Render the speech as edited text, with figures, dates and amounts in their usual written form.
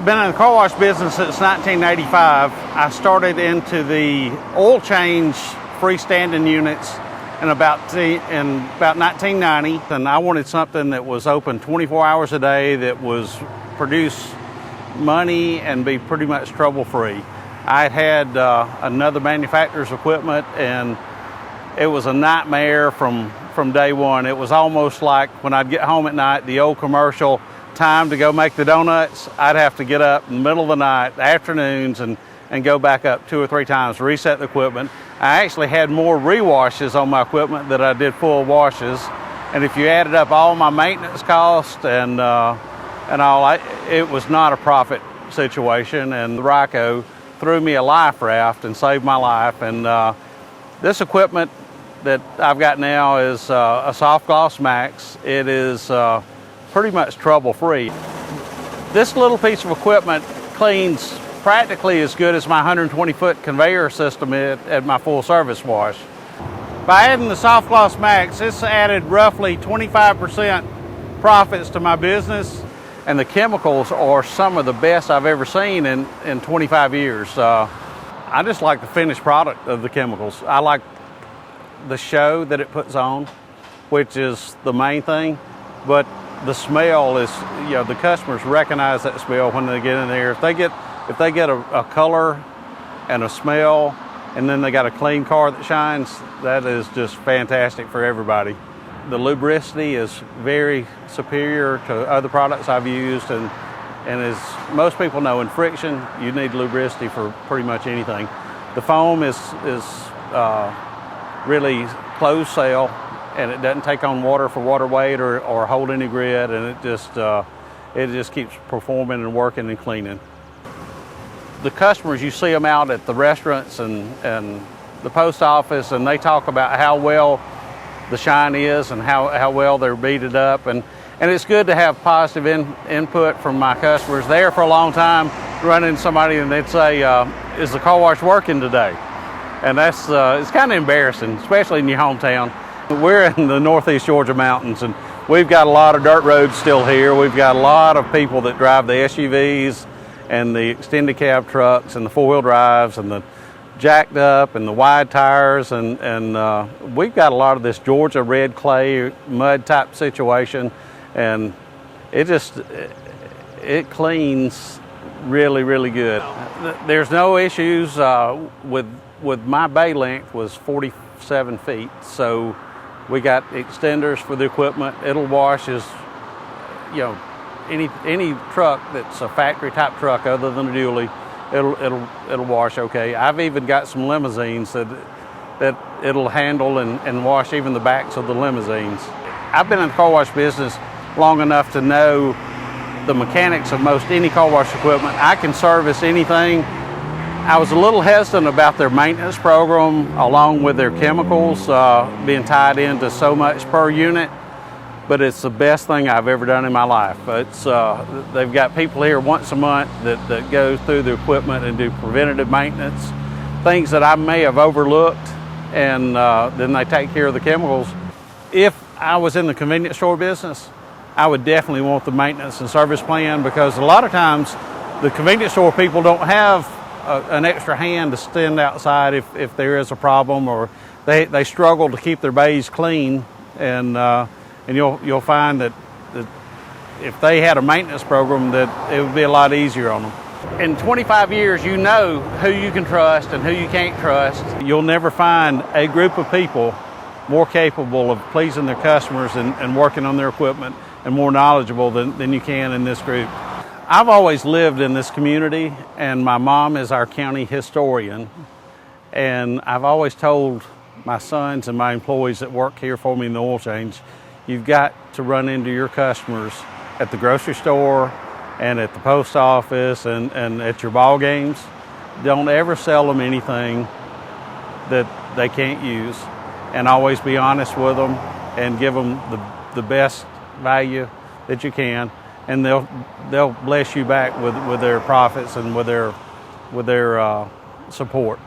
I've been in the car wash business since 1985. I started into the oil change freestanding units in about 1990, and I wanted something that was open 24 hours a day, that was produce money and be pretty much trouble-free. I had another manufacturer's equipment, and it was a nightmare from day one. It was almost like when I'd get home at night, the old commercial, time to go make the donuts, I'd have to get up in the middle of the night, afternoons, and go back up 2 or 3 times, reset the equipment. I actually had more re-washes on my equipment than I did full washes. And if you added up all my maintenance costs and all, it was not a profit situation. And Ryco threw me a life raft and saved my life. And this equipment that I've got now is a Soft Gloss Max. It is pretty much trouble-free. This little piece of equipment cleans practically as good as my 120-foot conveyor system at my full-service wash. By adding the Soft Gloss Max, it's added roughly 25% profits to my business, and the chemicals are some of the best I've ever seen in 25 years. I just like the finished product of the chemicals. I like the show that it puts on, which is the main thing, but the smell is, the customers recognize that smell when they get in there. If they get a color and a smell, and then they got a clean car that shines, that is just fantastic for everybody. The lubricity is very superior to other products I've used, and as most people know, in friction, you need lubricity for pretty much anything. The foam is really closed cell, and it doesn't take on water for water weight or hold any grit, and it just keeps performing and working and cleaning. The customers, you see them out at the restaurants and the post office, and they talk about how well the shine is and how well they're beaded up, and it's good to have positive input from my customers. There for a long time, run into somebody and they'd say, "Is the car wash working today?" And that's it's kind of embarrassing, especially in your hometown. We're in the Northeast Georgia mountains, and we've got a lot of dirt roads still here. We've got a lot of people that drive the SUVs and the extended cab trucks and the four-wheel drives and the jacked up and the wide tires, and we've got a lot of this Georgia red clay mud type situation, and it cleans really, really good. There's no issues with my bay length was 47 feet, so we got extenders for the equipment. It'll wash as, any truck that's a factory type truck other than a dually, it'll wash okay. I've even got some limousines that it'll handle and wash even the backs of the limousines. I've been in the car wash business long enough to know the mechanics of most any car wash equipment. I can service anything. I was a little hesitant about their maintenance program along with their chemicals being tied into so much per unit, but it's the best thing I've ever done in my life. It's they've got people here once a month that go through the equipment and do preventative maintenance, things that I may have overlooked, and then they take care of the chemicals. If I was in the convenience store business, I would definitely want the maintenance and service plan, because a lot of times the convenience store people don't have an extra hand to stand outside if there is a problem, or they struggle to keep their bays clean, and you'll find that if they had a maintenance program, that it would be a lot easier on them. In 25 years, you know who you can trust and who you can't trust. You'll never find a group of people more capable of pleasing their customers and working on their equipment and more knowledgeable than you can in this group. I've always lived in this community, and my mom is our county historian, and I've always told my sons and my employees that work here for me in the oil change, you've got to run into your customers at the grocery store and at the post office and at your ball games. Don't ever sell them anything that they can't use, and always be honest with them and give them the best value that you can, and they'll bless you back with their profits and with their support.